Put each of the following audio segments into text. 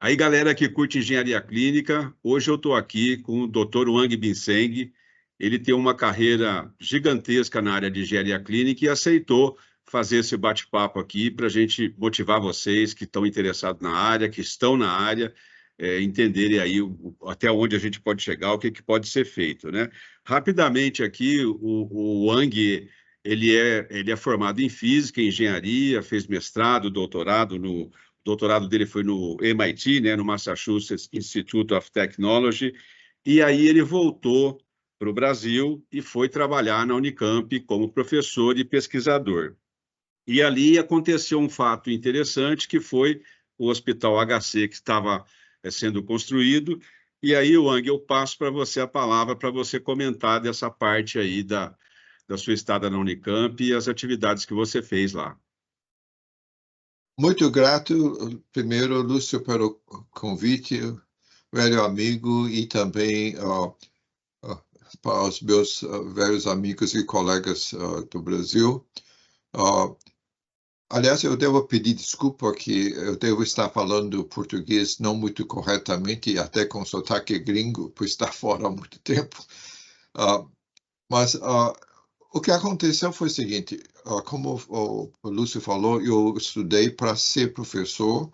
Aí, galera que curte engenharia clínica, hoje eu estou aqui com o Dr. Wang Binseng. Ele tem uma carreira gigantesca na área de engenharia clínica e aceitou fazer esse bate-papo aqui para a gente motivar vocês que estão interessados na área, que estão na área, entenderem aí até onde a gente pode chegar, o que pode ser feito, né? Rapidamente aqui, o Wang, ele é formado em física, em engenharia, fez mestrado, doutorado no... O doutorado dele foi no MIT, né, no Massachusetts Institute of Technology, e aí ele voltou para o Brasil e foi trabalhar na Unicamp como professor e pesquisador. E ali aconteceu um fato interessante, que foi o Hospital HC que estava sendo construído, e aí, Wang, eu passo para você a palavra para você comentar dessa parte aí da sua estada na Unicamp e as atividades que você fez lá. Muito grato, primeiro, Lúcio, pelo convite, velho amigo, e também para os meus velhos amigos e colegas do Brasil. Aliás, eu devo pedir desculpa que eu devo estar falando português não muito corretamente, e até com sotaque gringo, por estar fora há muito tempo. Mas o que aconteceu foi o seguinte, como o Lúcio falou, eu estudei para ser professor,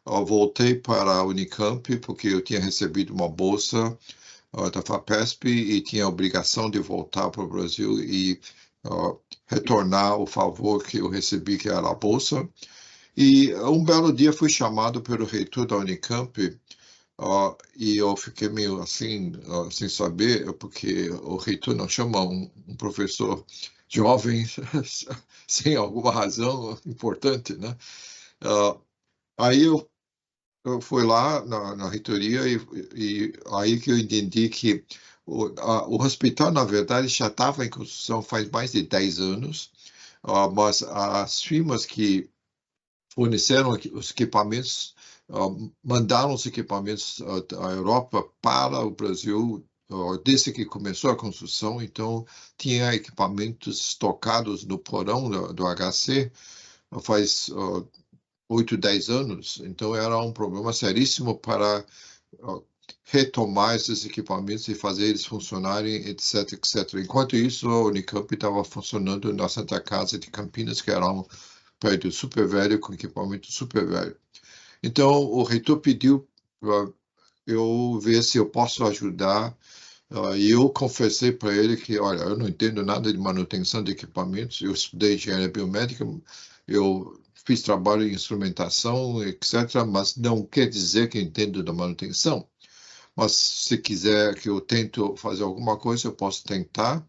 voltei para a Unicamp porque eu tinha recebido uma bolsa da FAPESP e tinha a obrigação de voltar para o Brasil e retornar o favor que eu recebi, que era a bolsa. E um belo dia fui chamado pelo reitor da Unicamp e eu fiquei meio assim, sem saber, porque o reitor não chama um professor jovem sem alguma razão importante, né? Aí eu fui lá na reitoria e aí que eu entendi que o hospital, na verdade, já estava em construção faz mais de 10 anos, mas as firmas que forneceram os equipamentos, mandaram os equipamentos da Europa para o Brasil desde que começou a construção, então tinha equipamentos estocados no porão do HC faz 8, 10 anos, então era um problema seríssimo para retomar esses equipamentos e fazer eles funcionarem, etc, etc. Enquanto isso, a Unicamp estava funcionando na Santa Casa de Campinas, que era um prédio super velho, com equipamento super velho. Então, o reitor pediu para eu ver se eu posso ajudar, e eu confessei para ele que, olha, eu não entendo nada de manutenção de equipamentos, eu estudei engenharia biomédica, eu fiz trabalho em instrumentação, etc., mas não quer dizer que entendo da manutenção. Mas se quiser que eu tente fazer alguma coisa, eu posso tentar.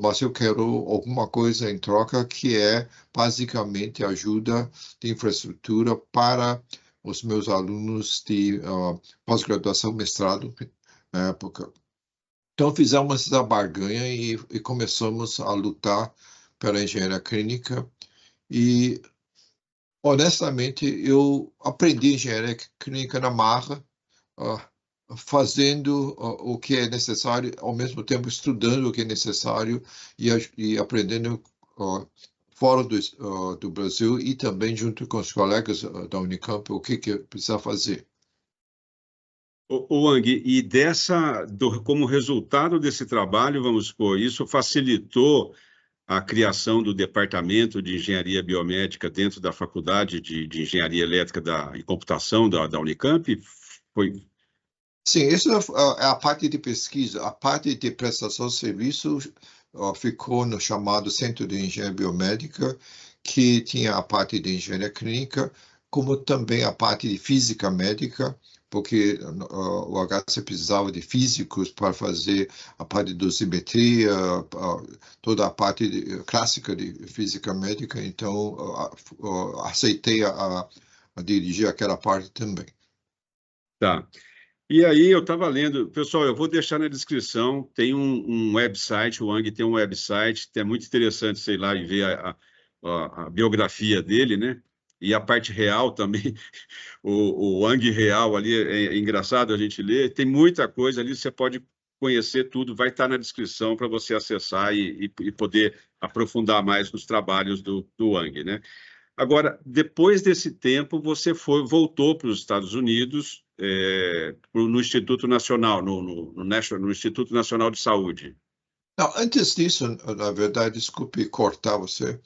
Mas eu quero alguma coisa em troca, que é basicamente ajuda de infraestrutura para os meus alunos de pós-graduação, mestrado, na época. Então fizemos essa barganha e começamos a lutar pela engenharia clínica. E, honestamente, eu aprendi engenharia clínica na marra, fazendo o que é necessário, ao mesmo tempo estudando o que é necessário e aprendendo fora do Brasil e também junto com os colegas da Unicamp o que precisa fazer. Wang, e como resultado desse trabalho, vamos supor, isso facilitou a criação do Departamento de Engenharia Biomédica dentro da Faculdade de Engenharia Elétrica e Computação da Unicamp? Sim, isso é a parte de pesquisa. A parte de prestação de serviços ficou no chamado Centro de Engenharia Biomédica, que tinha a parte de engenharia clínica, como também a parte de física médica, porque o HC precisava de físicos para fazer a parte de dosimetria, toda a parte clássica de física médica, então aceitei a dirigir aquela parte também. Tá. E aí eu estava lendo, pessoal, eu vou deixar na descrição, tem um website, o Wang tem um website, é muito interessante, sei lá, e ver a biografia dele, né? E a parte real também, o Wang real ali, é engraçado a gente ler, tem muita coisa ali, você pode conhecer tudo, vai estar na descrição para você acessar e poder aprofundar mais nos trabalhos do Wang, né? Agora, depois desse tempo, você voltou para os Estados Unidos, no Instituto Nacional, no Instituto Nacional de Saúde. Não, antes disso, na verdade, desculpe cortar você,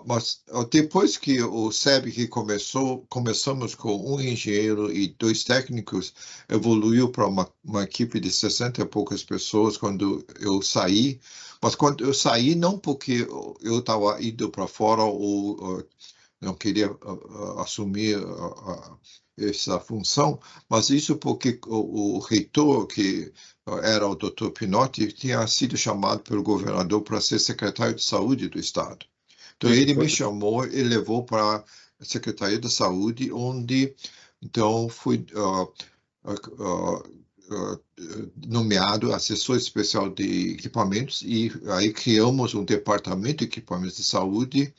mas depois que o SEBIC começamos com um engenheiro e 2 técnicos, evoluiu para uma equipe de 60 e poucas pessoas quando eu saí. Mas quando eu saí, não porque eu estava indo para fora ou não queria assumir essa função, mas isso porque o reitor, que era o Dr. Pinotti, tinha sido chamado pelo governador para ser secretário de saúde do estado. Então ele me chamou e levou para a Secretaria de Saúde, onde então fui nomeado assessor especial de equipamentos, e aí criamos um departamento de equipamentos de saúde,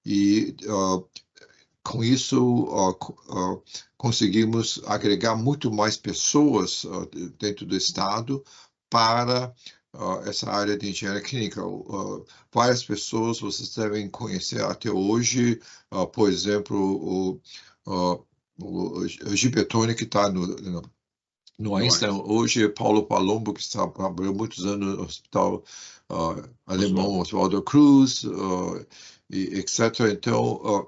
e com isso conseguimos agregar muito mais pessoas dentro do estado para essa área de engenharia clínica. Várias pessoas vocês devem conhecer até hoje, por exemplo, o Gibetoni, que está no Einstein, hoje Paulo Palombo, que trabalhou muitos anos no hospital alemão Oswaldo Cruz, e etc. Então,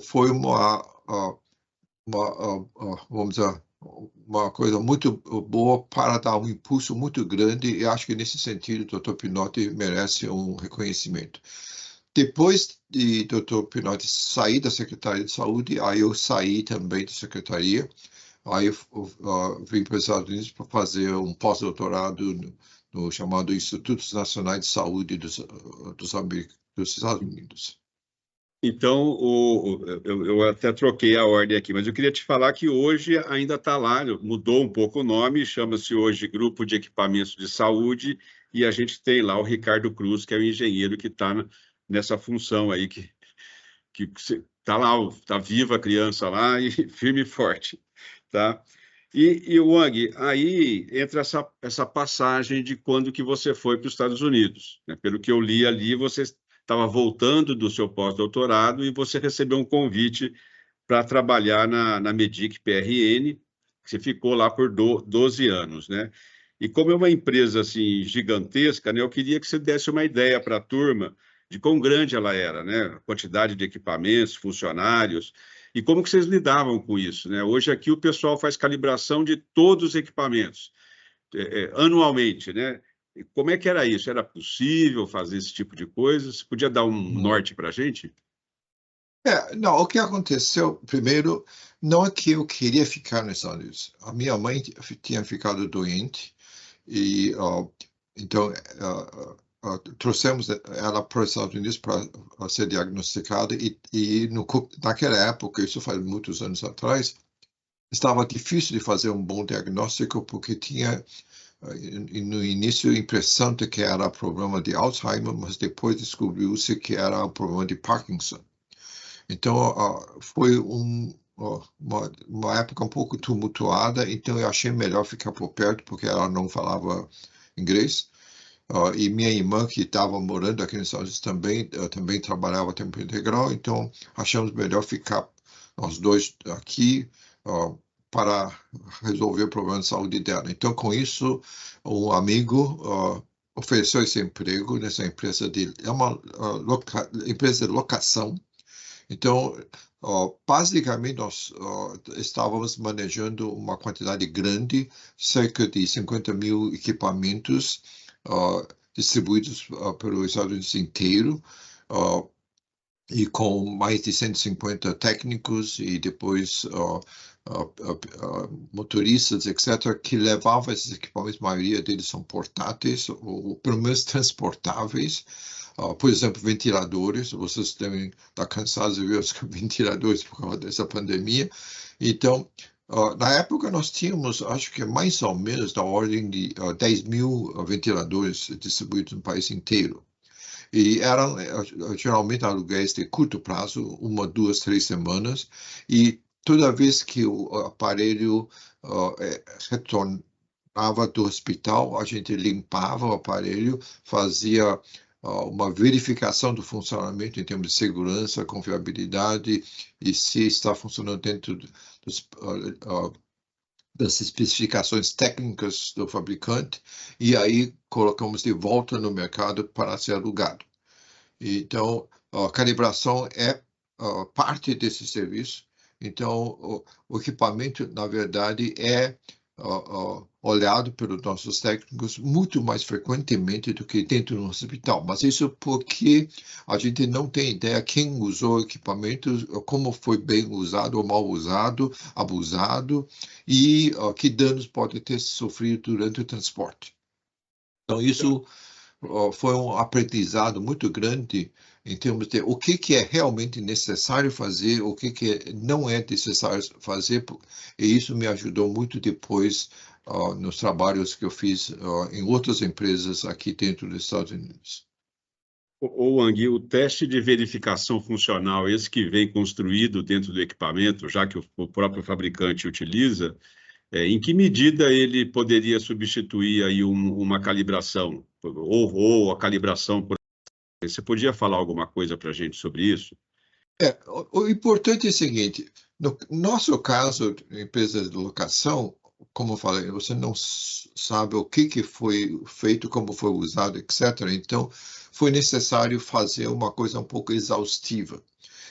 foi vamos dizer, uma coisa muito boa para dar um impulso muito grande, e acho que nesse sentido o Dr. Pinotti merece um reconhecimento. Depois de Dr. Pinotti sair da Secretaria de Saúde, aí eu saí também da Secretaria, aí eu vim para os Estados Unidos para fazer um pós-doutorado no chamado Institutos Nacionais de Saúde dos Estados Unidos. Então, eu até troquei a ordem aqui, mas eu queria te falar que hoje ainda está lá, mudou um pouco o nome, chama-se hoje Grupo de Equipamentos de Saúde, e a gente tem lá o Ricardo Cruz, que é o engenheiro que está nessa função aí, que está lá, está viva a criança lá e firme e forte, tá? E Wang, aí entra essa passagem de quando que você foi para os Estados Unidos, né? Pelo que eu li ali, você estava voltando do seu pós-doutorado e você recebeu um convite para trabalhar na Medic PRN, que você ficou lá por 12 anos, né? E como é uma empresa assim gigantesca, né, eu queria que você desse uma ideia para a turma de quão grande ela era, né? A quantidade de equipamentos, funcionários, e como que vocês lidavam com isso, né? Hoje aqui o pessoal faz calibração de todos os equipamentos, anualmente, né? Como é que era isso? Era possível fazer esse tipo de coisa? Você podia dar um norte para a gente? Não, o que aconteceu, primeiro, não é que eu queria ficar nos Estados Unidos. A minha mãe tinha ficado doente, e então trouxemos ela para os Estados Unidos para ser diagnosticada, e naquela época, isso faz muitos anos atrás, estava difícil de fazer um bom diagnóstico, porque tinha no início a impressão de que era problema de Alzheimer, mas depois descobriu-se que era um problema de Parkinson. Então, foi uma época um pouco tumultuada, então eu achei melhor ficar por perto, porque ela não falava inglês. E minha irmã, que estava morando aqui nos Estados Unidos, também trabalhava a tempo integral, então achamos melhor ficar nós dois aqui para resolver o problema de saúde dela. Então, com isso, um amigo ofereceu esse emprego nessa empresa é uma empresa de locação. Então, basicamente, nós estávamos manejando uma quantidade grande, cerca de 50 mil equipamentos distribuídos pelo Estados Unidos inteiro, e com mais de 150 técnicos e depois motoristas, etc., que levavam esses equipamentos. A maioria deles são portáteis, ou pelo menos transportáveis. Por exemplo, ventiladores. Vocês devem estar cansados de ver os ventiladores por causa dessa pandemia. Então, na época, nós tínhamos, acho que mais ou menos, da ordem de 10 mil ventiladores distribuídos no país inteiro. E eram geralmente aluguéis de curto prazo, 1, 2, 3 semanas, e toda vez que o aparelho retornava do hospital, a gente limpava o aparelho, fazia uma verificação do funcionamento em termos de segurança, confiabilidade e se está funcionando dentro das especificações técnicas do fabricante, e aí colocamos de volta no mercado para ser alugado. Então, a calibração é parte desse serviço. Então, o equipamento, na verdade, é olhado pelos nossos técnicos muito mais frequentemente do que dentro do hospital. Mas isso porque a gente não tem ideia quem usou o equipamento, como foi bem usado ou mal usado, abusado, e que danos pode ter sofrido durante o transporte. Então, isso foi um aprendizado muito grande em termos de o que é realmente necessário fazer, o que não é necessário fazer, e isso me ajudou muito depois nos trabalhos que eu fiz em outras empresas aqui dentro dos Estados Unidos. Wang, o teste de verificação funcional, esse que vem construído dentro do equipamento, já que o próprio fabricante utiliza, em que medida ele poderia substituir aí uma calibração, ou a calibração por... Você podia falar alguma coisa para a gente sobre isso? O importante é o seguinte, no nosso caso, empresas de locação, como eu falei, você não sabe o que foi feito, como foi usado, etc. Então, foi necessário fazer uma coisa um pouco exaustiva.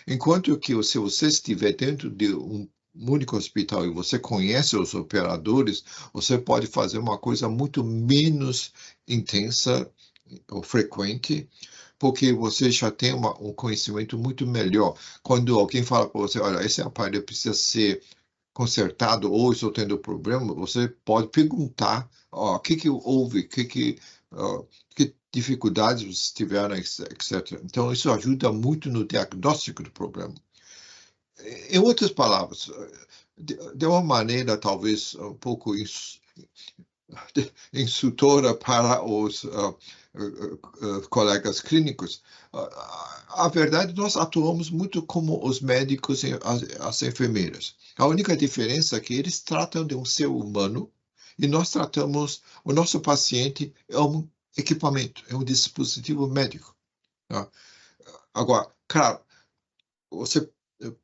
Enquanto que se você estiver dentro de um único hospital e você conhece os operadores, você pode fazer uma coisa muito menos intensa ou frequente, porque você já tem um conhecimento muito melhor. Quando alguém fala para você, olha, esse aparelho precisa ser consertado ou estou tendo problema, você pode perguntar o que houve, que dificuldades tiveram, etc. Então, isso ajuda muito no diagnóstico do problema. Em outras palavras, de uma maneira talvez um pouco insultora para os colegas clínicos, a verdade, nós atuamos muito como os médicos e as enfermeiras. A única diferença é que eles tratam de um ser humano e nós tratamos, o nosso paciente é um equipamento, é um dispositivo médico. Tá? Agora, claro,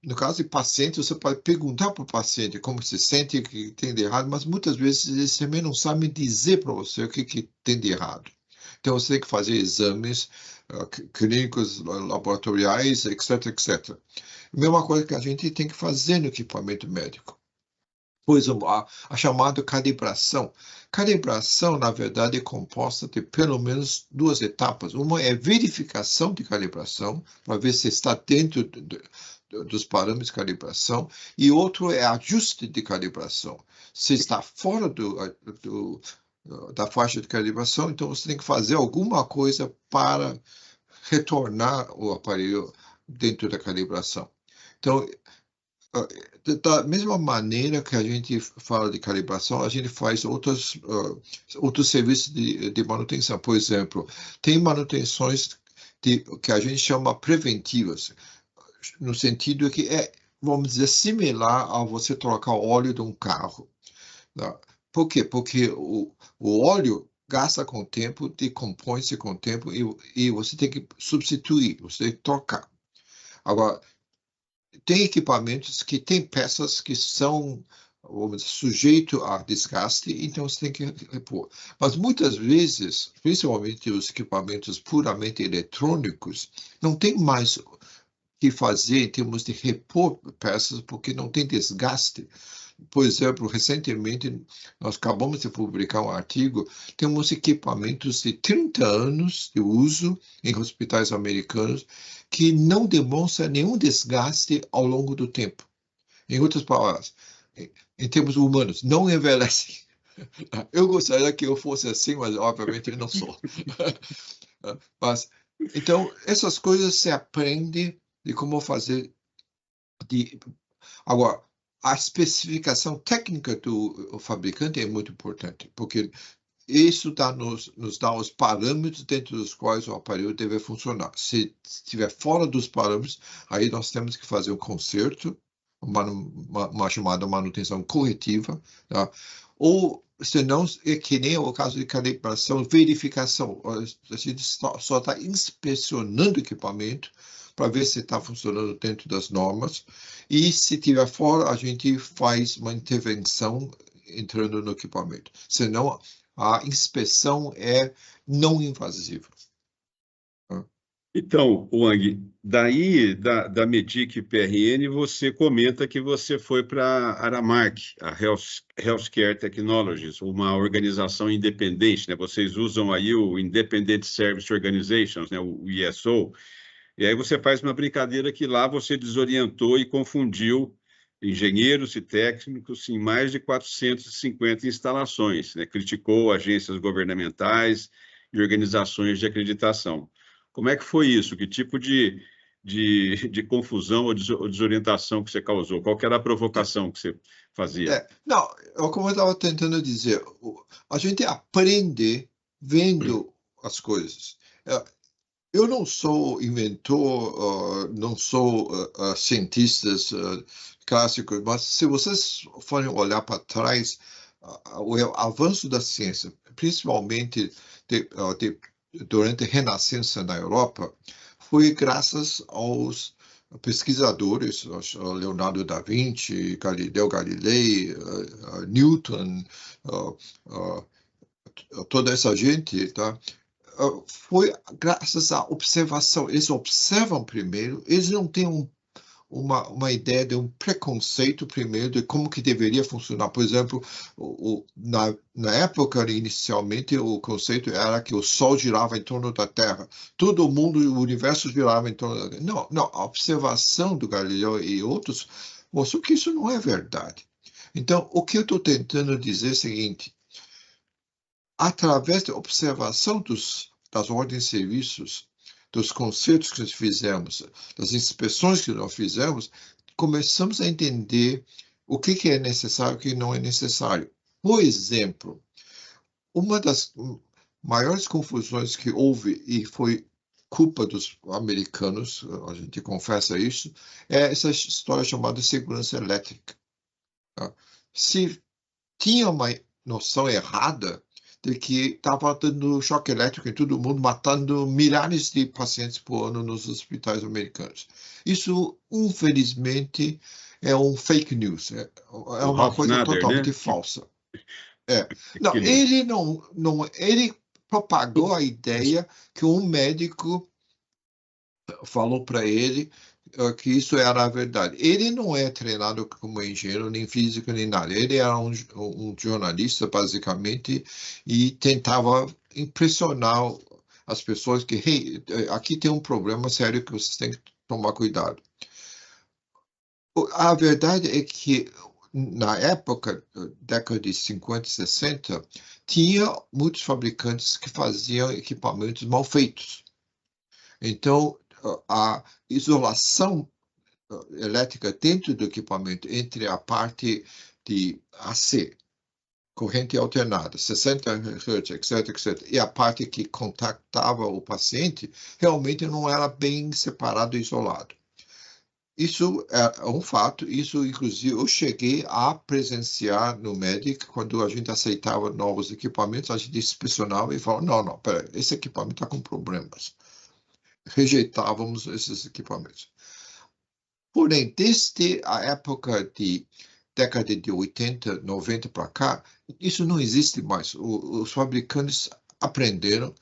no caso de paciente, você pode perguntar para o paciente como se sente, o que tem de errado, mas muitas vezes eles também não sabem dizer para você o que tem de errado. Então, você tem que fazer exames clínicos, laboratoriais, etc, etc. A mesma coisa que a gente tem que fazer no equipamento médico. Pois a chamada calibração. Calibração, na verdade, é composta de pelo menos duas etapas. Uma é verificação de calibração, para ver se está dentro dos parâmetros de calibração, e outro é ajuste de calibração. Se está fora da faixa de calibração, então você tem que fazer alguma coisa para retornar o aparelho dentro da calibração. Então, da mesma maneira que a gente fala de calibração, a gente faz outros serviços de manutenção. Por exemplo, tem manutenções que a gente chama preventivas, no sentido que vamos dizer, similar a você trocar o óleo de um carro. Tá? Por quê? Porque o óleo gasta com o tempo, decompõe-se com o tempo e você tem que substituir, você tem que trocar. Agora, tem equipamentos que têm peças que são sujeitos a desgaste, então você tem que repor. Mas muitas vezes, principalmente os equipamentos puramente eletrônicos, não tem mais o que fazer em termos de repor peças, porque não tem desgaste. Por exemplo, recentemente, nós acabamos de publicar um artigo, temos equipamentos de 30 anos de uso em hospitais americanos que não demonstram nenhum desgaste ao longo do tempo. Em outras palavras, em termos humanos, não envelhecem. Eu gostaria que eu fosse assim, mas obviamente eu não sou. Mas, então, essas coisas se aprende de como fazer. Agora, a especificação técnica do fabricante é muito importante, porque isso nos dá os parâmetros dentro dos quais o aparelho deve funcionar. Se estiver fora dos parâmetros, aí nós temos que fazer um conserto, uma chamada manutenção corretiva, tá? Ou senão é que nem o caso de calibração, verificação. A gente só está inspecionando o equipamento para ver se está funcionando dentro das normas. E se estiver fora, a gente faz uma intervenção entrando no equipamento. Senão, a inspeção é não invasiva. Então, Wang, daí da Medic PRN, você comenta que você foi para a Aramark, a Healthcare Technologies, uma organização independente, né? Vocês usam aí o Independent Service Organizations, né? O ISO, e aí você faz uma brincadeira que lá você desorientou e confundiu engenheiros e técnicos em mais de 450 instalações, né? Criticou agências governamentais e organizações de acreditação. Como é que foi isso? Que tipo de confusão ou desorientação que você causou? Qual que era a provocação que você fazia? Não, como eu estava tentando dizer, a gente aprende vendo as coisas. Eu não sou inventor, não sou cientista clássico, mas se vocês forem olhar para trás, o avanço da ciência, principalmente durante a Renascença na Europa, foi graças aos pesquisadores, Leonardo da Vinci, Galileu Galilei, Newton, toda essa gente, tá? Foi graças à observação. Eles observam primeiro, eles não têm uma ideia de um preconceito primeiro de como que deveria funcionar. Por exemplo, na época, inicialmente, o conceito era que o Sol girava em torno da Terra. Todo mundo, o universo girava em torno da Terra. Não, a observação do Galileu e outros mostrou que isso não é verdade. Então, o que eu estou tentando dizer é o seguinte: através da observação das ordens de serviços, dos concertos que nós fizemos, das inspeções que nós fizemos, começamos a entender o que é necessário e o que não é necessário. Por exemplo, uma das maiores confusões que houve, e foi culpa dos americanos, a gente confessa isso, é essa história chamada segurança elétrica. Se tinha uma noção errada de que estava dando choque elétrico em todo mundo, matando milhares de pacientes por ano nos hospitais americanos. Isso, infelizmente, é um fake news, é uma coisa totalmente falsa. Não, ele propagou a ideia que um médico falou para ele que isso era a verdade. Ele não é treinado como engenheiro, nem físico, nem nada. Ele era um jornalista, basicamente, e tentava impressionar as pessoas que, hey, aqui tem um problema sério que vocês têm que tomar cuidado. A verdade é que, na época, década de 50 e 60, tinha muitos fabricantes que faziam equipamentos mal feitos. Então, a isolação elétrica dentro do equipamento entre a parte de AC, corrente alternada, 60 Hz, etc., e a parte que contactava o paciente, realmente não era bem separado e isolado. Isso é um fato, isso inclusive eu cheguei a presenciar no Medic, quando a gente aceitava novos equipamentos, a gente inspecionava e falava, não, peraí, esse equipamento está com problemas. Rejeitávamos esses equipamentos. Porém, desde a época de década de 80, 90 para cá, isso não existe mais. Os fabricantes aprenderam.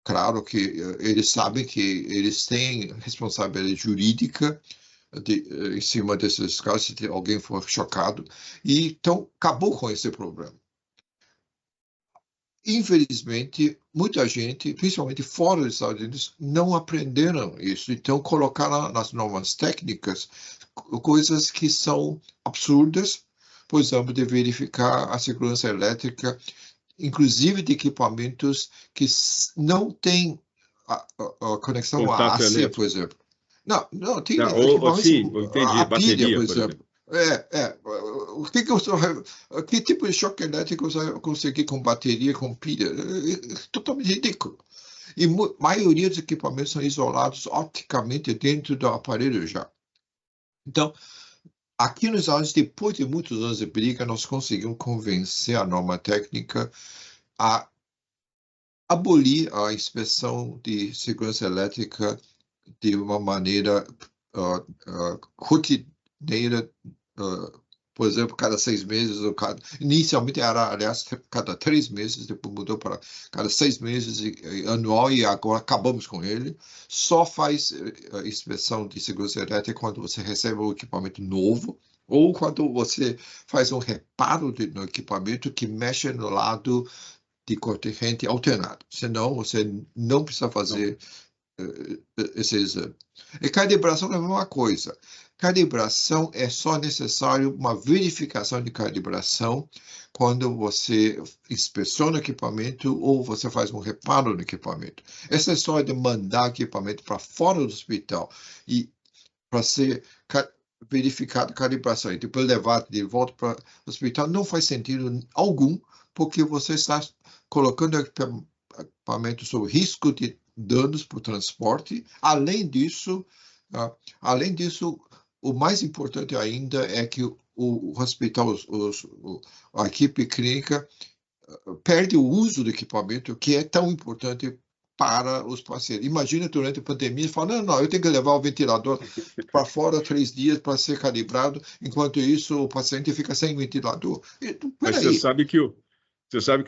Claro que eles sabem que eles têm responsabilidade jurídica em cima desses casos, se alguém for chocado, e então acabou com esse problema. Infelizmente, muita gente, principalmente fora dos Estados Unidos, não aprenderam isso. Então, colocaram nas normas técnicas coisas que são absurdas, por exemplo, de verificar a segurança elétrica, inclusive de equipamentos que não têm a conexão a AC, elétrico, por exemplo. Não, tem equipamentos, sim, eu entendi, a pilha, por exemplo. Que tipo de choque elétrico você vai conseguir com bateria, com pilha? É totalmente ridículo. E a maioria dos equipamentos são isolados opticamente dentro do aparelho já. Então, aqui nos Estados Unidos, depois de muitos anos de briga, nós conseguimos convencer a norma técnica a abolir a inspeção de segurança elétrica de uma maneira rotineira, por exemplo, cada 6 meses, inicialmente era, aliás, cada 3 meses, depois mudou para cada 6 meses anual, e agora acabamos com ele. Só faz inspeção de segurança elétrica quando você recebe um equipamento novo, ou quando você faz um reparo no equipamento que mexe no lado de corrente alternado. Senão, você não precisa fazer esse exame. E calibração é a mesma coisa. Calibração é só necessário uma verificação de calibração quando você inspeciona o equipamento ou você faz um reparo no equipamento. Essa história de mandar equipamento para fora do hospital e para ser verificado a calibração e depois levar de volta para o hospital não faz sentido algum, porque você está colocando o equipamento sob risco de danos por transporte. Além disso, o mais importante ainda é que o hospital, a equipe clínica perde o uso do equipamento, que é tão importante para os pacientes. Imagina durante a pandemia, falando, não, eu tenho que levar o ventilador para fora 3 dias para ser calibrado, enquanto isso o paciente fica sem ventilador. Mas você sabe que o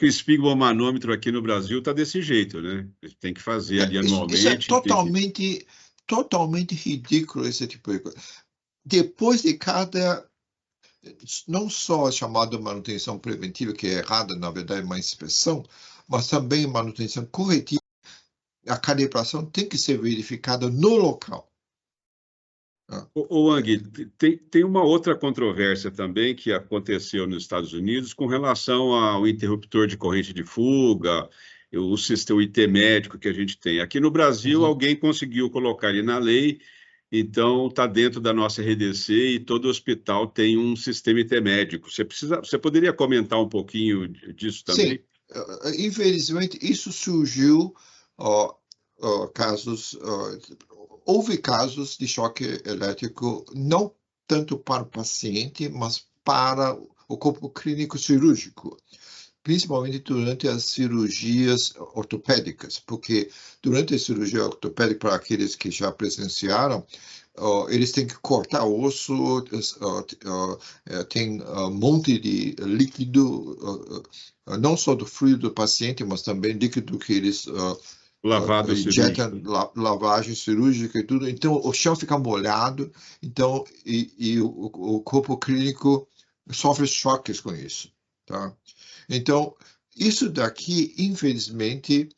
esfigmomanômetro aqui no Brasil está desse jeito, né? A gente tem que fazer ali anualmente. Isso é totalmente ridículo, esse tipo de coisa. Depois de cada, não só a chamada manutenção preventiva, que é errada, na verdade, é uma inspeção, mas também manutenção corretiva, a calibração tem que ser verificada no local. Ang, tem uma outra controvérsia também que aconteceu nos Estados Unidos com relação ao interruptor de corrente de fuga, o sistema IT médico que a gente tem. Aqui no Brasil, alguém conseguiu colocar ele na lei, então está dentro da nossa RDC e todo hospital tem um sistema IT médico. Você poderia comentar um pouquinho disso também? Sim, infelizmente isso surgiu houve casos de choque elétrico, não tanto para o paciente, mas para o corpo clínico cirúrgico, principalmente durante as cirurgias ortopédicas, porque durante a cirurgia ortopédica, para aqueles que já presenciaram, eles têm que cortar osso, tem um monte de líquido, não só do fluido do paciente, mas também líquido que eles lavagem cirúrgica e tudo. Então, o chão fica molhado, então, e o corpo clínico sofre choques com isso, tá? Então, isso daqui, infelizmente,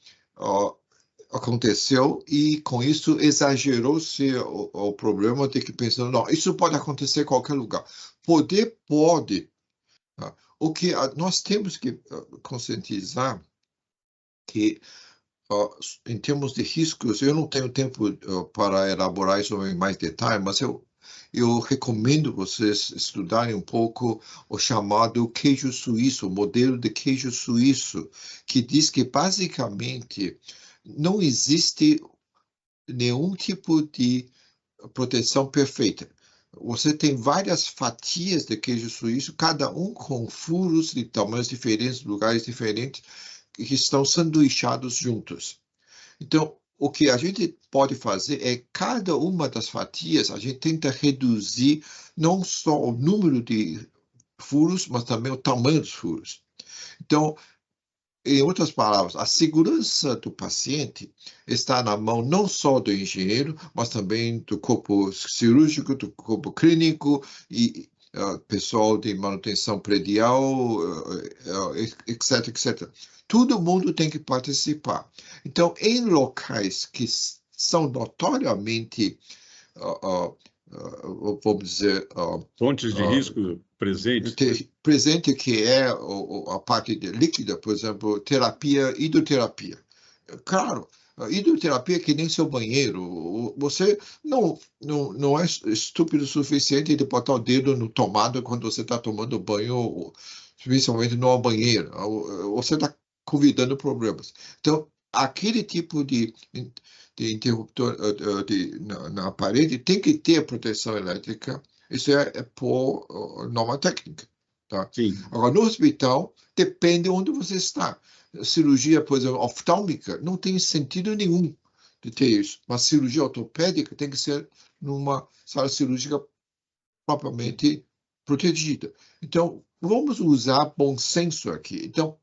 aconteceu, e com isso exagerou-se o problema de que pensando, não, isso pode acontecer em qualquer lugar. Pode. Tá? O que nós temos que conscientizar que, em termos de riscos, eu não tenho tempo para elaborar isso em mais detalhe, mas eu recomendo vocês estudarem um pouco o chamado queijo suíço, o modelo de queijo suíço, que diz que, basicamente, não existe nenhum tipo de proteção perfeita. Você tem várias fatias de queijo suíço, cada um com furos de tamanhos diferentes, lugares diferentes, que estão sanduichados juntos. Então, o que a gente pode fazer é, cada uma das fatias, a gente tenta reduzir não só o número de furos, mas também o tamanho dos furos. Então, em outras palavras, a segurança do paciente está na mão não só do engenheiro, mas também do corpo cirúrgico, do corpo clínico e pessoal de manutenção predial, etc, etc. Todo mundo tem que participar. Então, em locais que são notoriamente, vamos dizer, fontes de risco presentes. Presente, que é a parte líquida, por exemplo, hidroterapia. Claro, a hidroterapia é que nem seu banheiro. Você não é estúpido o suficiente de botar o dedo no tomado quando você está tomando banho, principalmente numa banheira. Você está convidando problemas. Então, aquele tipo de interruptor na parede tem que ter proteção elétrica Isso é por norma técnica. Tá? Sim. Agora, no hospital, depende onde você está. Cirurgia, por exemplo, oftálmica, não tem sentido nenhum de ter isso. Mas cirurgia ortopédica tem que ser numa sala cirúrgica propriamente protegida. Então, vamos usar bom senso aqui. Então,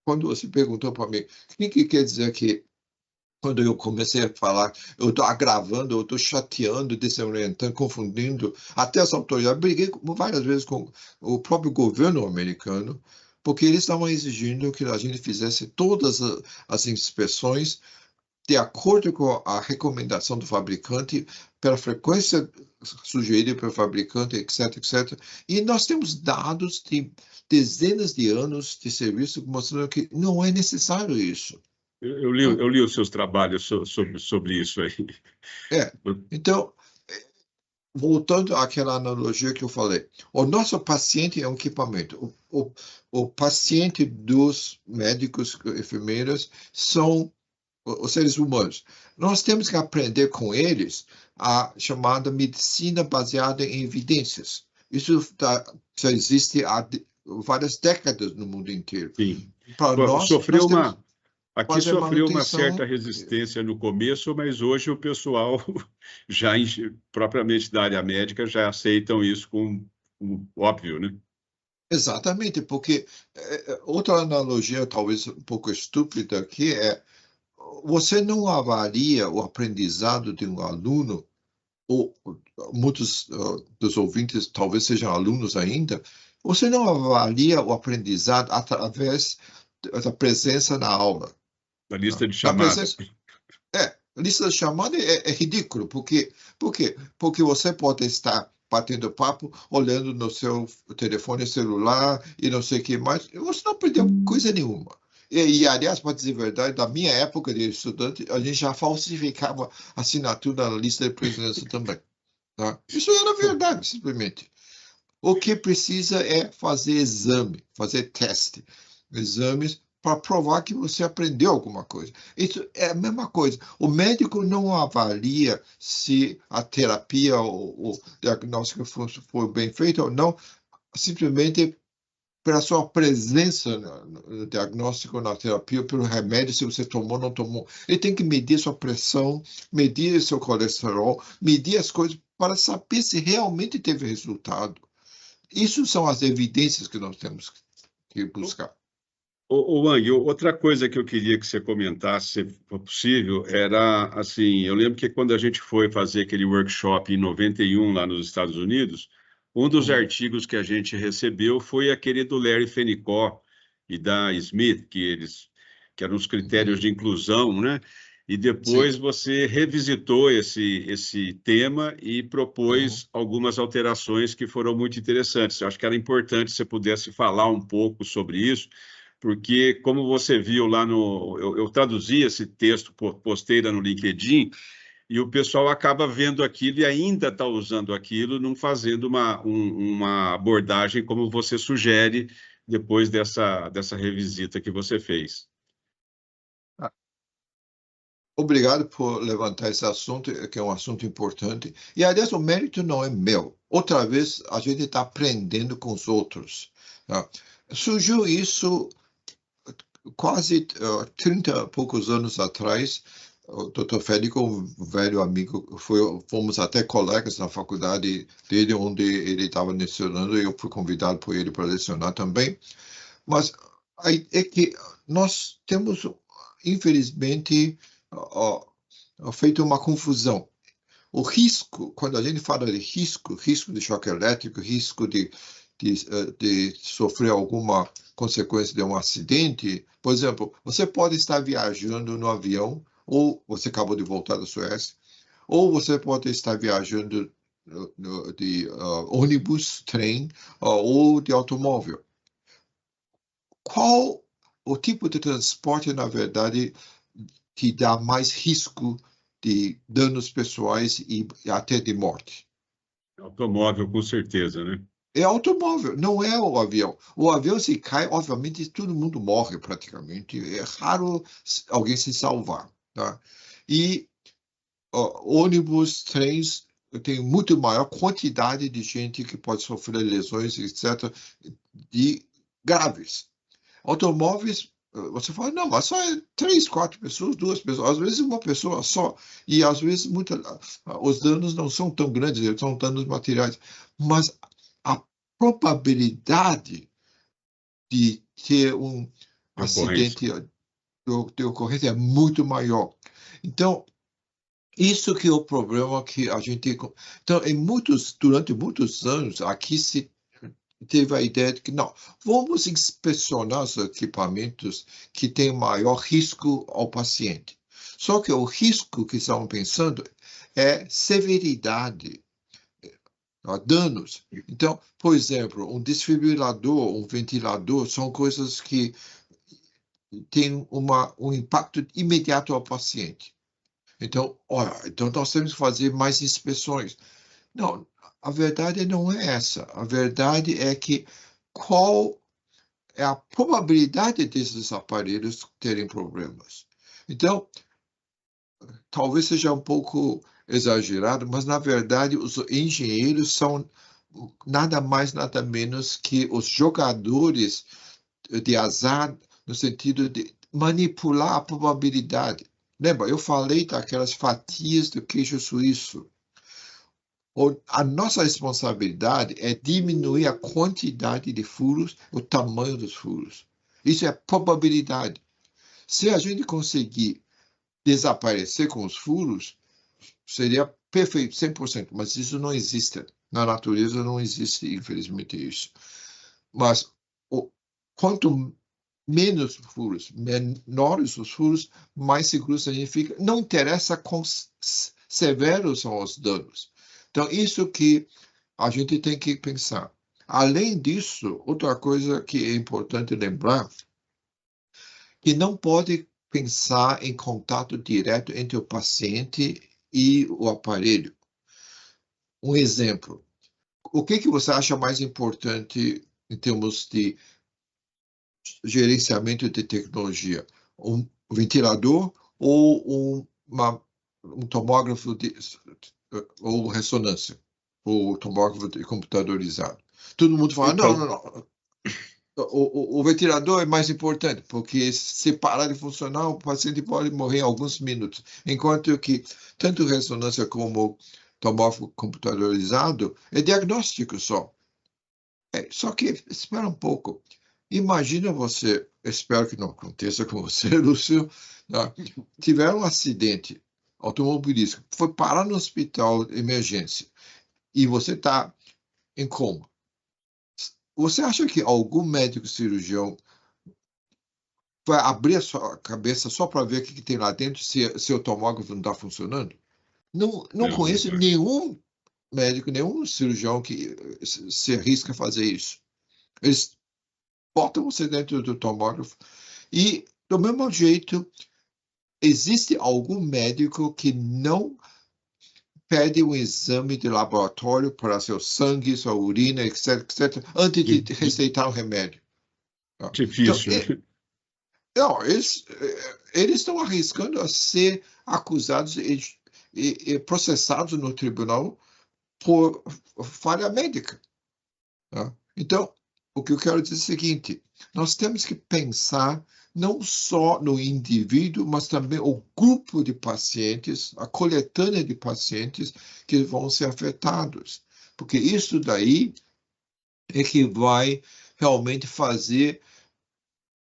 quando você perguntou para mim, o que quer dizer que quando eu comecei a falar, eu estou agravando, eu estou chateando, desorientando, confundindo, até as autoridades. Briguei várias vezes com o próprio governo americano, porque eles estavam exigindo que a gente fizesse todas as inspeções de acordo com a recomendação do fabricante, pela frequência sugerida pelo fabricante, etc, etc. E nós temos dados de dezenas de anos de serviço mostrando que não é necessário isso. Eu li os seus trabalhos sobre isso aí. Então, voltando àquela analogia que eu falei, o nosso paciente é um equipamento. O paciente dos médicos e enfermeiras são os seres humanos. Nós temos que aprender com eles a chamada medicina baseada em evidências. Isso já existe há várias décadas no mundo inteiro. Sim. Para nós, Aqui sofreu uma certa resistência no começo, mas hoje o pessoal, já propriamente da área médica, já aceitam isso como óbvio, né? Exatamente, porque outra analogia, talvez um pouco estúpida aqui, é você não avalia o aprendizado de um aluno, ou muitos dos ouvintes talvez sejam alunos ainda, você não avalia o aprendizado através da presença na aula. Da lista de chamada. Lista de chamada é ridículo. Por quê? Porque você pode estar batendo papo, olhando no seu telefone celular e não sei o que mais. Você não aprendeu coisa nenhuma. E, aliás, para dizer a verdade, na minha época de estudante, a gente já falsificava assinatura na lista de presença também. Tá? Isso era verdade, simplesmente. O que precisa é fazer exame, fazer teste. Exames para provar que você aprendeu alguma coisa. Isso é a mesma coisa. O médico não avalia se a terapia ou o diagnóstico foi bem feito ou não, simplesmente pela sua presença no diagnóstico, na terapia, pelo remédio, se você tomou ou não tomou. Ele tem que medir sua pressão, medir seu colesterol, medir as coisas para saber se realmente teve resultado. Isso são as evidências que nós temos que buscar. Wang, outra coisa que eu queria que você comentasse, se for possível, era assim, eu lembro que quando a gente foi fazer aquele workshop em 91 lá nos Estados Unidos, um dos artigos que a gente recebeu foi aquele do Larry Fenicó e da Smith, que eram os critérios de inclusão, né? E depois você revisitou esse tema e propôs algumas alterações que foram muito interessantes. Eu acho que era importante se você pudesse falar um pouco sobre isso, porque, como você viu lá eu traduzi esse texto, postei lá no LinkedIn, e o pessoal acaba vendo aquilo e ainda está usando aquilo, não fazendo uma abordagem como você sugere depois dessa revisita que você fez. Obrigado por levantar esse assunto, que é um assunto importante. E, aliás, o mérito não é meu. Outra vez, a gente está aprendendo com os outros. Tá? Surgiu isso quase 30 e poucos anos atrás. O Dr. Federico, um velho amigo, fomos até colegas na faculdade dele, onde ele estava lecionando, e eu fui convidado por ele para lecionar também. Mas é que nós temos, infelizmente, feito uma confusão. O risco, quando a gente fala de risco de choque elétrico, risco de sofrer alguma consequência de um acidente, por exemplo, você pode estar viajando no avião, ou você acabou de voltar da Suécia, ou você pode estar viajando de ônibus, trem, ou de automóvel. Qual o tipo de transporte, na verdade, que dá mais risco de danos pessoais e até de morte? Automóvel, com certeza, né? É automóvel, não é o avião. O avião, se cai, obviamente, todo mundo morre praticamente. É raro alguém se salvar. Tá? E ônibus, trens, tem muito maior quantidade de gente que pode sofrer lesões, etc., de graves. Automóveis, você fala, não, mas só é 3, 4 pessoas, 2 pessoas, às vezes uma pessoa só, e às vezes os danos não são tão grandes, eles são danos materiais, mas a probabilidade de ter um acidente de ocorrência é muito maior. Então, isso que é o problema que a gente... Então, durante muitos anos, aqui se teve a ideia de que, não, vamos inspecionar os equipamentos que têm maior risco ao paciente. Só que o risco que estão pensando é severidade, danos. Então, por exemplo, um desfibrilador, um ventilador, são coisas que têm um impacto imediato ao paciente. Então, então nós temos que fazer mais inspeções. Não, a verdade não é essa. A verdade é que qual é a probabilidade desses aparelhos terem problemas. Então, talvez seja um pouco exagerado, mas na verdade os engenheiros são nada mais, nada menos que os jogadores de azar no sentido de manipular a probabilidade. Lembra, eu falei daquelas fatias do queijo suíço. A nossa responsabilidade é diminuir a quantidade de furos, o tamanho dos furos. Isso é probabilidade. Se a gente conseguir desaparecer com os furos, seria perfeito, 100%, mas isso não existe. Na natureza não existe, infelizmente, isso. Mas quanto menos furos, menores os furos, mais seguros a gente fica. Não interessa quão severos são os danos. Então, isso que a gente tem que pensar. Além disso, outra coisa que é importante lembrar, que não pode pensar em contato direto entre o paciente e o aparelho. Um exemplo. O que você acha mais importante em termos de gerenciamento de tecnologia? Um ventilador ou um tomógrafo ou ressonância? Ou tomógrafo computadorizado? Todo mundo fala, Então, não. O ventilador é mais importante, porque se parar de funcionar, o paciente pode morrer em alguns minutos. Enquanto que tanto ressonância como tomógrafo computadorizado é diagnóstico só. Só que, espera um pouco. Imagina você, espero que não aconteça com você, Lúcio, tá? Tiver um acidente automobilístico, foi parar no hospital de emergência e você está em coma. Você acha que algum médico cirurgião vai abrir a sua cabeça só para ver o que tem lá dentro se o tomógrafo não está funcionando? Não conheço nenhum médico, nenhum cirurgião que se arrisca a fazer isso. Eles botam você dentro do tomógrafo e, do mesmo jeito, existe algum médico que não pede um exame de laboratório para seu sangue, sua urina, etc., antes de receitar o remédio. Difícil. Então, não, eles estão arriscando a ser acusados e processados no tribunal por falha médica. Tá? Então, o que eu quero dizer é o seguinte, nós temos que pensar não só no indivíduo, mas também o grupo de pacientes, a coletânea de pacientes que vão ser afetados. Porque isso daí é que vai realmente fazer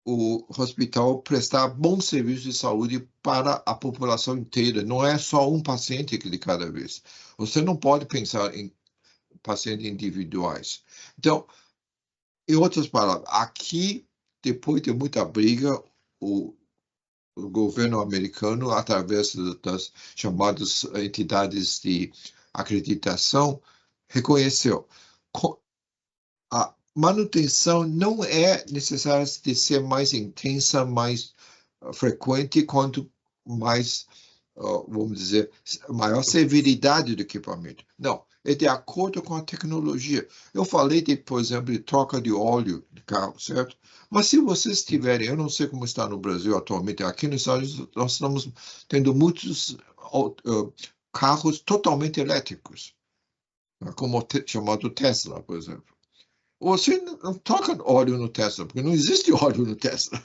o hospital prestar bom serviço de saúde para a população inteira. Não é só um paciente de cada vez. Você não pode pensar em pacientes individuais. Então, em outras palavras, aqui, depois de muita briga, o governo americano, através das chamadas entidades de acreditação, reconheceu a manutenção não é necessária de ser mais intensa, mais frequente, quanto mais, vamos dizer, maior severidade do equipamento. Não, é de acordo com a tecnologia. Eu falei, por exemplo, de troca de óleo de carro, certo? Mas se vocês tiverem, eu não sei como está no Brasil atualmente, aqui nos Estados Unidos nós estamos tendo muitos carros totalmente elétricos. como chamado Tesla, por exemplo. Você não troca óleo no Tesla, porque não existe óleo no Tesla.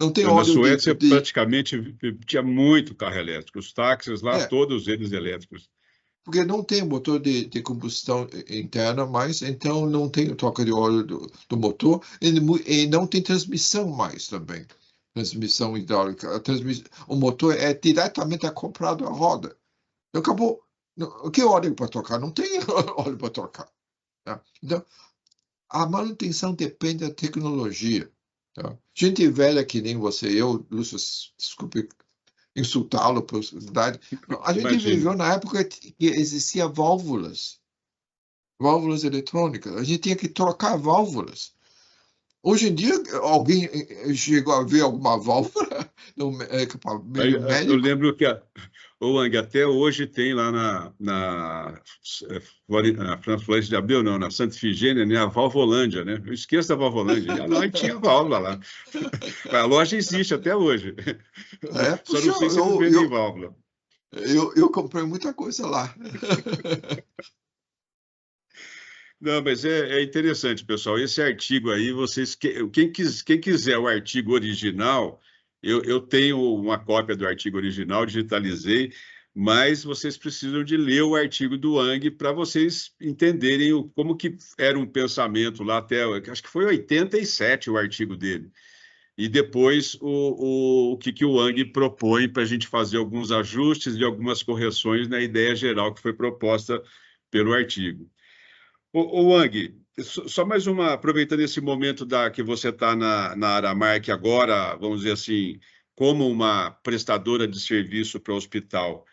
Não tem Na óleo Suécia, praticamente, tinha muito carro elétrico. Os táxis lá, todos eles elétricos. Porque não tem motor de combustão interna mais, então não tem troca de óleo do motor e não tem transmissão mais também. Transmissão hidráulica. O motor é diretamente acoplado à roda. Então, acabou. O que óleo para trocar? Não tem óleo para trocar. Tá? Então, a manutenção depende da tecnologia. Tá? Gente velha que nem você, eu, Lúcio, desculpe insultá-lo por idade. A gente viveu na época que existia válvulas eletrônicas. A gente tinha que trocar válvulas. Hoje em dia, alguém chegou a ver alguma válvula no equipamento médico? Eu lembro que o Wang até hoje tem lá na Florêncio de Abreu, não, na Santa Efigênia, né, a Valvolândia, né? Eu esqueço da Valvolândia. Lá tinha válvula lá. A loja existe até hoje. Só não sei se eles vendem válvula. Eu comprei muita coisa lá. Não, mas é interessante, pessoal. Esse artigo aí, quem quiser o artigo original, eu tenho uma cópia do artigo original, digitalizei, mas vocês precisam de ler o artigo do Wang para vocês entenderem como que era um pensamento lá até, acho que foi 87 o artigo dele. E depois o que o Wang propõe para a gente fazer alguns ajustes e algumas correções na ideia geral que foi proposta pelo artigo. Ô Wang, só mais uma, aproveitando esse momento que você está na Aramark agora, vamos dizer assim, como uma prestadora de serviço para o hospital.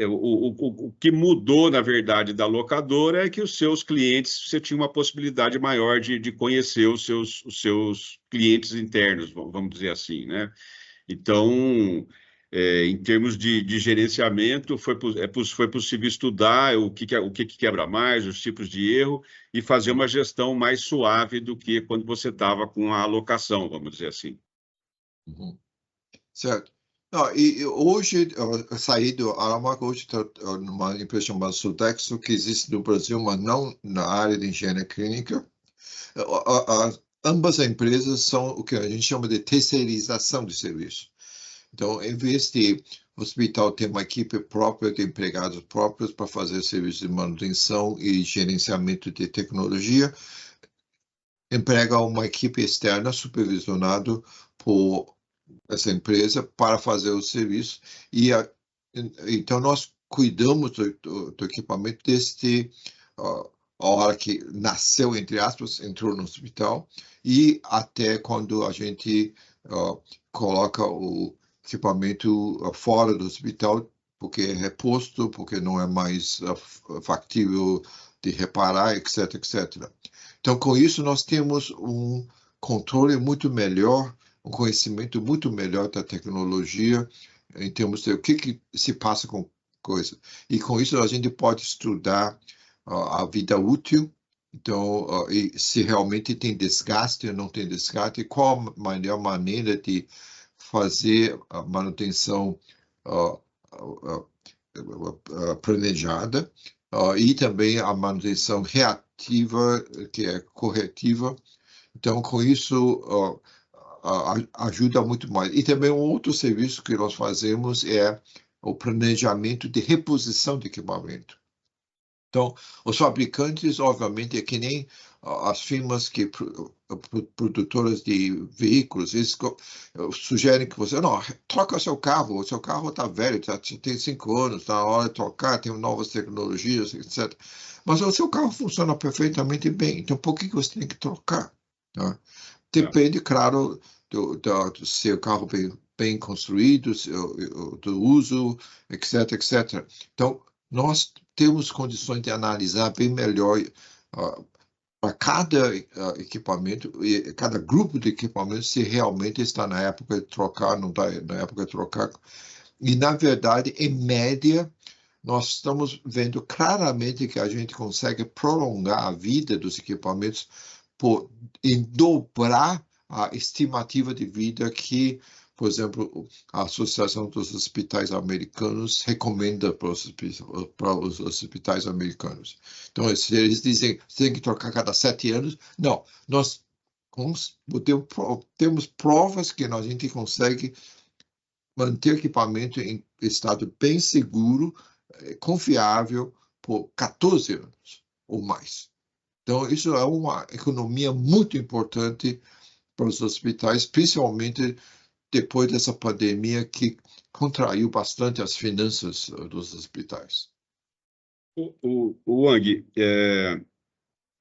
O que mudou, na verdade, da locadora é que os seus clientes, você tinha uma possibilidade maior de conhecer os seus clientes internos, vamos dizer assim, né? Então, em termos de gerenciamento, foi possível estudar o que quebra mais, os tipos de erro, e fazer uma gestão mais suave do que quando você estava com a alocação, vamos dizer assim. Uhum. Certo. Não, e hoje, eu saí do Aramark, hoje está numa empresa chamada Sodexo, que existe no Brasil, mas não na área de engenharia clínica. Ambas as empresas são o que a gente chama de terceirização de serviço. Então, em vez de o hospital ter uma equipe própria de empregados próprios para fazer serviços de manutenção e gerenciamento de tecnologia, emprega uma equipe externa supervisionado por essa empresa para fazer o serviço. Então, nós cuidamos do equipamento desde a hora que nasceu, entre aspas, entrou no hospital, e até quando a gente coloca o equipamento fora do hospital, porque é reposto, porque não é mais factível de reparar, etc, etc. Então, com isso, nós temos um controle muito melhor, um conhecimento muito melhor da tecnologia, em termos de o que se passa com coisa. E com isso, a gente pode estudar a vida útil, então, e se realmente tem desgaste ou não tem desgaste, qual a melhor maneira de fazer a manutenção planejada, e também a manutenção reativa, que é corretiva. Então, com isso, ajuda muito mais. E também um outro serviço que nós fazemos é o planejamento de reposição de equipamento. Então, os fabricantes, obviamente, é que nem as firmas produtoras de veículos, eles sugerem que você, não, troca o seu carro está velho, tem 5 anos, está na hora de trocar, tem novas tecnologias, etc. Mas o seu carro funciona perfeitamente bem, então por que você tem que trocar? Tá? Depende, claro, do seu carro bem construído, do uso, etc, etc. Então, nós temos condições de analisar bem melhor para cada equipamento, e cada grupo de equipamentos, se realmente está na época de trocar, não está na época de trocar. E, na verdade, em média, nós estamos vendo claramente que a gente consegue prolongar a vida dos equipamentos em dobrar a estimativa de vida que por exemplo, a Associação dos Hospitais Americanos recomenda para os hospitais americanos. Então, eles dizem que tem que trocar cada 7 anos. Não, nós temos provas que a gente consegue manter equipamento em estado bem seguro, confiável, por 14 anos ou mais. Então, isso é uma economia muito importante para os hospitais, principalmente depois dessa pandemia que contraiu bastante as finanças dos hospitais. Wang,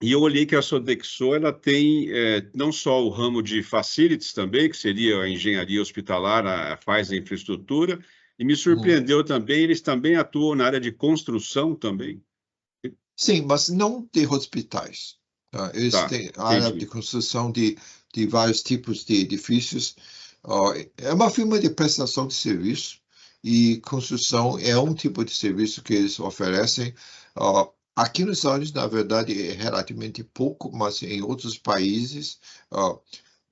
e eu olhei que a Sodexo ela tem não só o ramo de facilities também, que seria a engenharia hospitalar, faz a infraestrutura, e me surpreendeu também, eles também atuam na área de construção também. Sim, mas não de hospitais. Tá? Eles têm a área de construção de vários tipos de edifícios. É uma firma de prestação de serviço e construção é um tipo de serviço que eles oferecem. Aqui nos Estados Unidos, na verdade, é relativamente pouco, mas em outros países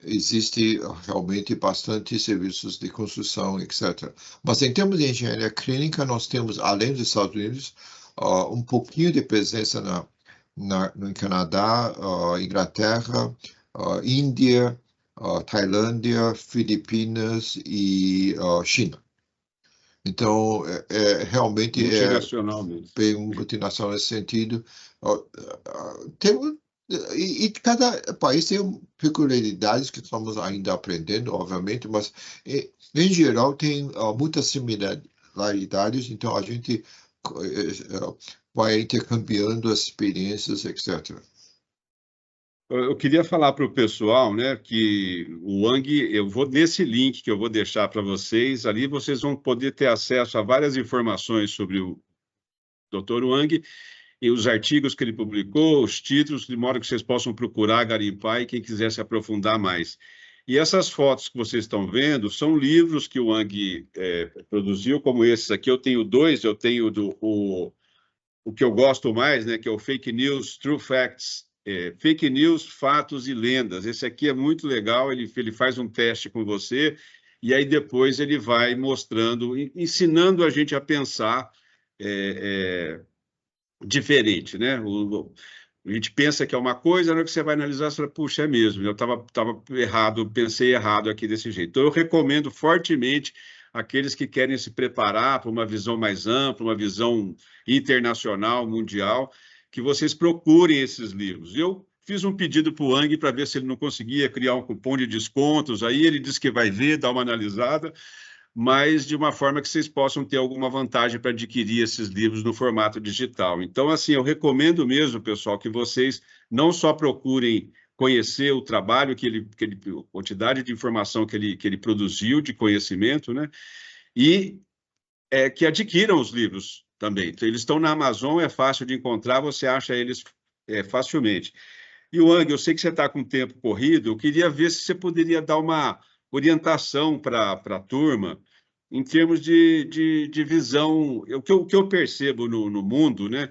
existe realmente bastante serviços de construção, etc. Mas em termos de engenharia clínica, nós temos, além dos Estados Unidos, um pouquinho de presença no Canadá, Inglaterra, Índia, Tailândia, Filipinas e China. Então, realmente multinacional mesmo. Bem multinacional nesse sentido. E cada país tem peculiaridades que estamos ainda aprendendo, obviamente, mas em geral tem muitas similaridades, então a gente vai intercambiando as experiências, etc. Eu queria falar para o pessoal, né, que o Wang, eu vou nesse link que eu vou deixar para vocês, ali vocês vão poder ter acesso a várias informações sobre o Dr. Wang e os artigos que ele publicou, os títulos, de modo que vocês possam procurar, garimpar e quem quiser se aprofundar mais. E essas fotos que vocês estão vendo são livros que o Wang produziu, como esses aqui. Eu tenho 2, eu tenho o que eu gosto mais, né, que é o Fake News, True Facts, Fake News, Fatos e Lendas. Esse aqui é muito legal, ele faz um teste com você e aí depois ele vai mostrando, ensinando a gente a pensar diferente, né? A gente pensa que é uma coisa, na hora que você vai analisar, você fala, puxa, é mesmo, eu estava errado, pensei errado aqui desse jeito. Então, eu recomendo fortemente aqueles que querem se preparar para uma visão mais ampla, uma visão internacional, mundial, que vocês procurem esses livros. Eu fiz um pedido para o Wang para ver se ele não conseguia criar um cupom de descontos, aí ele disse que vai ver, dar uma analisada, mas de uma forma que vocês possam ter alguma vantagem para adquirir esses livros no formato digital. Então, assim, eu recomendo mesmo, pessoal, que vocês não só procurem conhecer o trabalho a quantidade de informação que ele produziu, de conhecimento, né? E que adquiram os livros também. Então, eles estão na Amazon, é fácil de encontrar, você acha eles facilmente. E, Wang, eu sei que você está com o tempo corrido, eu queria ver se você poderia dar uma orientação para a turma em termos de visão. O que eu percebo no mundo, né?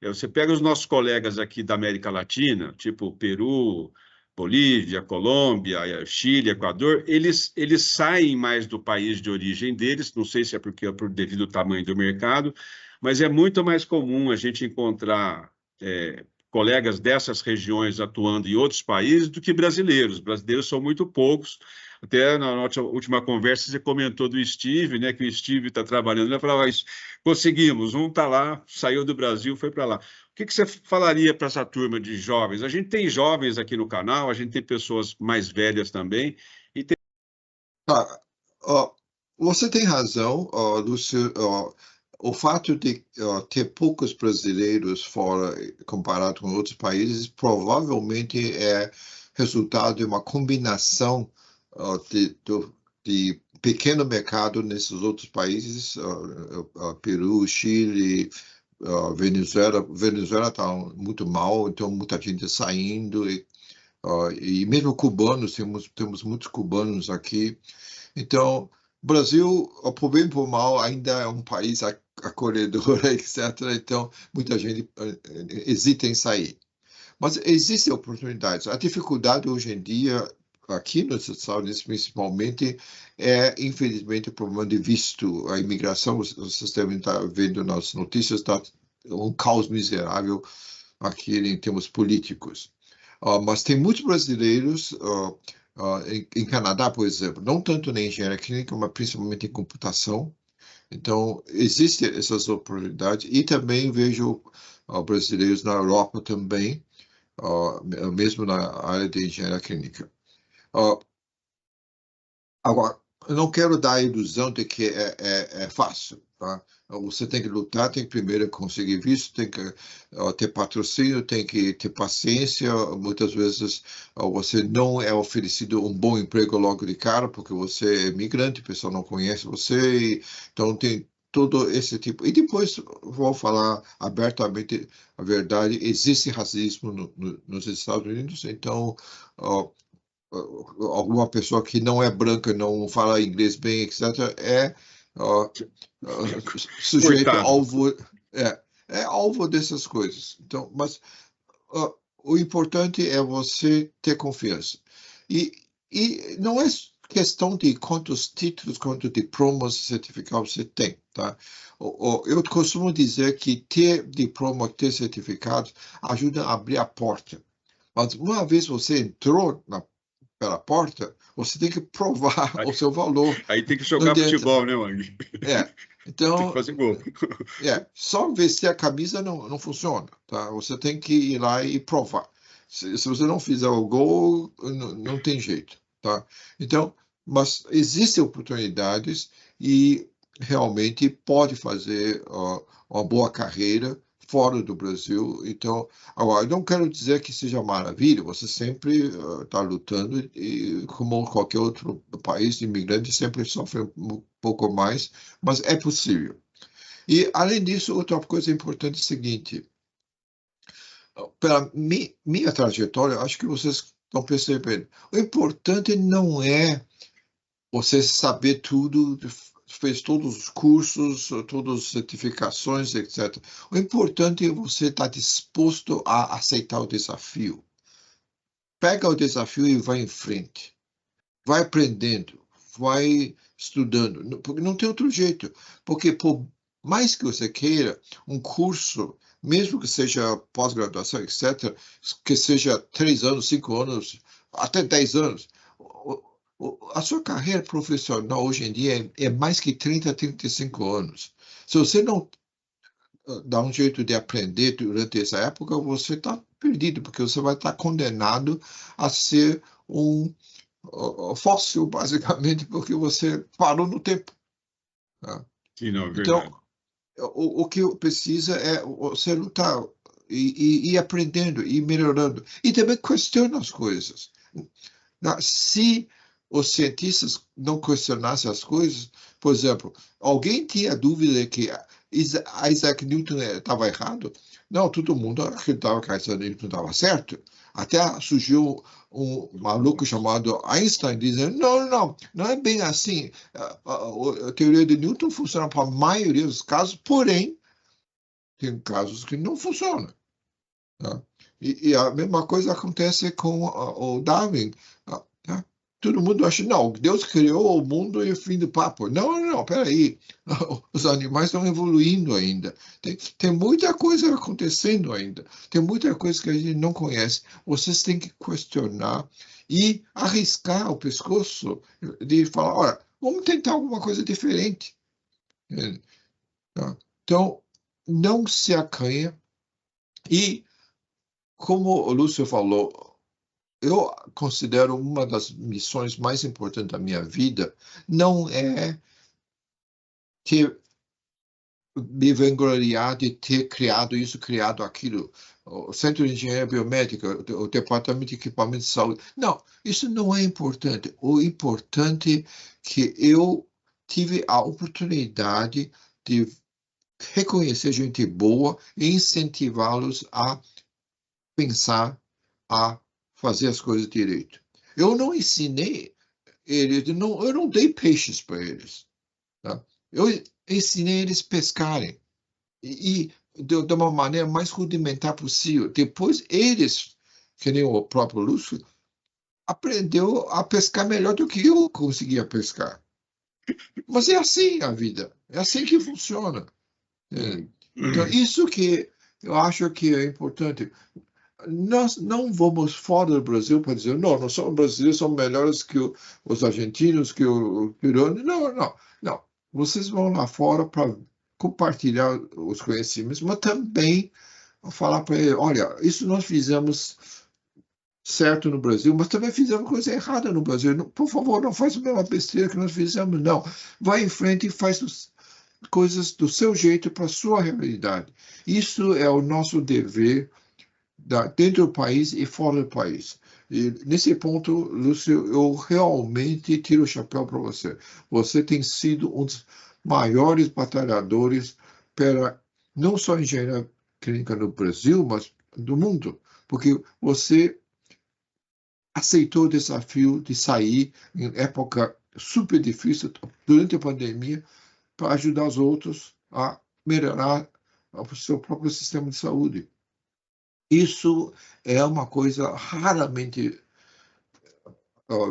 Você pega os nossos colegas aqui da América Latina, tipo Peru, Bolívia, Colômbia, Chile, Equador, eles saem mais do país de origem deles, não sei se é porque é devido ao tamanho do mercado, mas é muito mais comum a gente encontrar colegas dessas regiões atuando em outros países do que brasileiros. Brasileiros são muito poucos. Até na nossa última conversa você comentou do Steve, né, que o Steve está trabalhando. Ele falava isso, conseguimos, um está lá, saiu do Brasil, foi para lá. O que você falaria para essa turma de jovens? A gente tem jovens aqui no canal, a gente tem pessoas mais velhas também. E tem... Você tem razão, Lúcio. O fato de ter poucos brasileiros fora, comparado com outros países, provavelmente é resultado de uma combinação de pequeno mercado nesses outros países, Peru, Chile, Venezuela. Venezuela está muito mal, então muita gente saindo, e mesmo cubanos, temos muitos cubanos aqui. Então, o Brasil, por bem ou por mal, ainda é um país acolhedor, etc. Então, muita gente hesita em sair. Mas existem oportunidades. A dificuldade hoje em dia aqui nos Estados Unidos, principalmente, infelizmente, o problema de visto. A imigração, vocês devem estar vendo nas notícias, está um caos miserável aqui em termos políticos. Mas tem muitos brasileiros em Canadá, por exemplo, não tanto na engenharia clínica, mas principalmente em computação. Então, existem essas oportunidades. E também vejo brasileiros na Europa também, mesmo na área de engenharia clínica. Agora, eu não quero dar a ilusão de que é fácil, tá? Você tem que lutar, tem que primeiro conseguir visto, tem que ter patrocínio, tem que ter paciência. Muitas vezes você não é oferecido um bom emprego logo de cara, porque você é imigrante, o pessoal não conhece você, então tem todo esse tipo. E depois, vou falar abertamente a verdade, existe racismo nos Estados Unidos, então alguma pessoa que não é branca, não fala inglês bem, etc., sujeito alvo, alvo dessas coisas. Então, mas o importante é você ter confiança. E não é questão de quantos títulos, quantos diplomas, certificados você tem, tá? Eu costumo dizer que ter diploma, ter certificados ajuda a abrir a porta. Mas uma vez você entrou pela porta, você tem que provar o seu valor. Aí tem que jogar futebol, né, Wang? Então, tem que fazer gol. Só vestir a camisa não funciona, tá? Você tem que ir lá e provar. Se você não fizer o gol, não tem jeito, tá? Então, mas existem oportunidades e realmente pode fazer uma boa carreira fora do Brasil. Então, agora, eu não quero dizer que seja maravilha, você sempre está lutando e, como qualquer outro país, imigrante sempre sofre um pouco mais, mas é possível. E, além disso, outra coisa importante é o seguinte, pela minha trajetória, acho que vocês estão percebendo, o importante não é você saber tudo, fez todos os cursos, todas as certificações, etc. O importante é você estar disposto a aceitar o desafio. Pega o desafio e vai em frente. Vai aprendendo, vai estudando, porque não tem outro jeito. Porque por mais que você queira um curso, mesmo que seja pós-graduação, etc., que seja 3 anos, 5 anos, até 10 anos, a sua carreira profissional hoje em dia é mais que 30, 35 anos. Se você não dá um jeito de aprender durante essa época, você está perdido, porque você vai estar condenado a ser um fóssil, basicamente, porque você parou no tempo. Tá? Sim, não, é verdade. Então, o que precisa é você lutar e ir aprendendo, e melhorando. E também questiona as coisas. Se os cientistas não questionassem as coisas, por exemplo, alguém tinha dúvida que Isaac Newton estava errado? Não, todo mundo acreditava que Isaac Newton estava certo. Até surgiu um maluco chamado Einstein dizendo, não é bem assim. A teoria de Newton funciona para a maioria dos casos, porém, tem casos que não funcionam. Tá? E a mesma coisa acontece com o Darwin. Tá? Todo mundo acha, não, Deus criou o mundo e o fim do papo. Não, peraí. Os animais estão evoluindo ainda. Tem muita coisa acontecendo ainda. Tem muita coisa que a gente não conhece. Vocês têm que questionar e arriscar o pescoço de falar, olha, vamos tentar alguma coisa diferente. Tá? Então, não se acanha. E, como o Lúcio falou, eu considero uma das missões mais importantes da minha vida não é me vangloriar de ter criado isso, criado aquilo. O Centro de Engenharia Biomédica, o Departamento de Equipamento de Saúde. Não, isso não é importante. O importante é que eu tive a oportunidade de reconhecer gente boa e incentivá-los a pensar, a fazer as coisas direito. Eu não ensinei eles, eu não dei peixes para eles. Tá? Eu ensinei eles a pescarem. E de uma maneira mais rudimentar possível. Depois eles, que nem o próprio Lúcio, aprendeu a pescar melhor do que eu conseguia pescar. Mas é assim a vida, é assim que funciona. Então, isso que eu acho que é importante. Nós não vamos fora do Brasil para dizer, não, nós somos brasileiros, somos melhores que os argentinos, que o peruano. Não, não, não. Vocês vão lá fora para compartilhar os conhecimentos, mas também falar para ele, olha, isso nós fizemos certo no Brasil, mas também fizemos coisa errada no Brasil. Por favor, não faça a mesma besteira que nós fizemos, não. Vai em frente e faz coisas do seu jeito para a sua realidade. Isso é o nosso dever dentro do país e fora do país. E nesse ponto, Lúcio, eu realmente tiro o chapéu para você. Você tem sido um dos maiores batalhadores para não só engenharia clínica no Brasil, mas do mundo, porque você aceitou o desafio de sair em época super difícil, durante a pandemia, para ajudar os outros a melhorar o seu próprio sistema de saúde. Isso é uma coisa raramente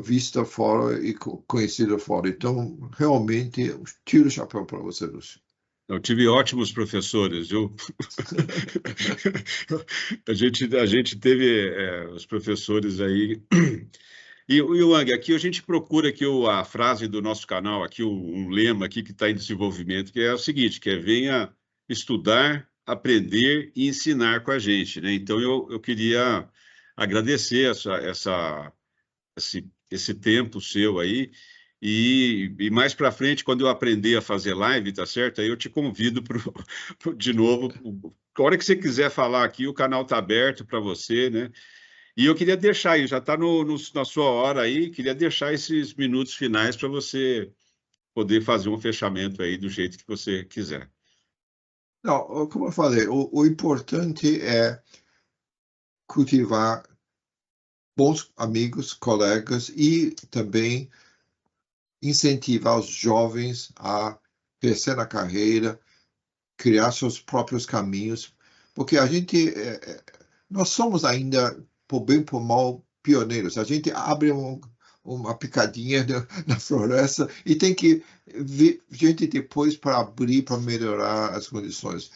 vista fora e conhecida fora. Então, realmente, eu tiro o chapéu para você, Lúcio. Eu tive ótimos professores, viu? A gente teve os professores aí. E Wang, aqui a gente procura aqui a frase do nosso canal, aqui um lema aqui que está em desenvolvimento, que é o seguinte, que é venha estudar, aprender e ensinar com a gente, né? Então eu queria agradecer esse tempo seu aí. E mais para frente, quando eu aprender a fazer live, tá certo? Aí eu te convido de novo. A hora que você quiser falar aqui, o canal está aberto para você, né? E eu queria deixar aí, já está na sua hora aí, queria deixar esses minutos finais para você poder fazer um fechamento aí do jeito que você quiser. Não, como eu falei, o importante é cultivar bons amigos, colegas e também incentivar os jovens a crescer na carreira, criar seus próprios caminhos, porque nós somos ainda, por bem ou por mal, pioneiros. A gente abre uma picadinha na floresta e tem que ver gente depois para abrir, para melhorar as condições.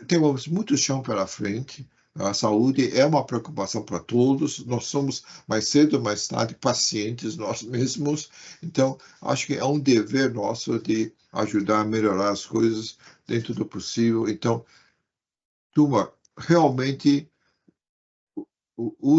Temos muito chão pela frente. A saúde é uma preocupação para todos. Nós somos, mais cedo ou mais tarde, pacientes nós mesmos. Então, acho que é um dever nosso de ajudar a melhorar as coisas dentro do possível. Então, turma, realmente,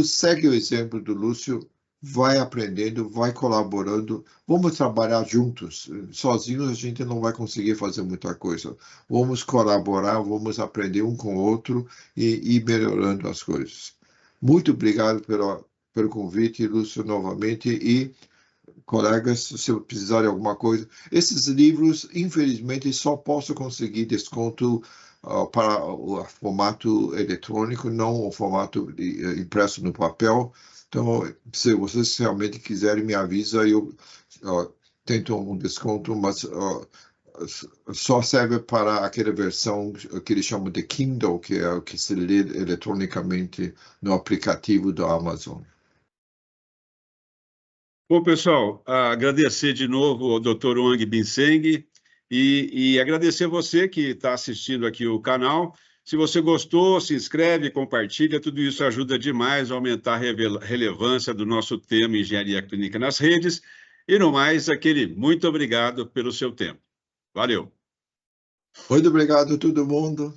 segue o exemplo do Lúcio, vai aprendendo, vai colaborando, vamos trabalhar juntos. Sozinhos a gente não vai conseguir fazer muita coisa. Vamos colaborar, vamos aprender um com o outro e ir melhorando as coisas. Muito obrigado pelo convite, Lúcio, novamente, e colegas, se eu precisar de alguma coisa. Esses livros, infelizmente, só posso conseguir desconto para o formato eletrônico, não o formato impresso no papel. Então, se vocês realmente quiserem, me avisa, eu tento um desconto, mas só serve para aquela versão que eles chamam de Kindle, que é o que se lê eletronicamente no aplicativo da Amazon. Bom, pessoal, agradecer de novo ao Dr. Wang Binseng e agradecer você que está assistindo aqui o canal. Se você gostou, se inscreve, compartilha, tudo isso ajuda demais a aumentar a relevância do nosso tema Engenharia Clínica nas redes. E no mais, aquele muito obrigado pelo seu tempo. Valeu. Muito obrigado a todo mundo.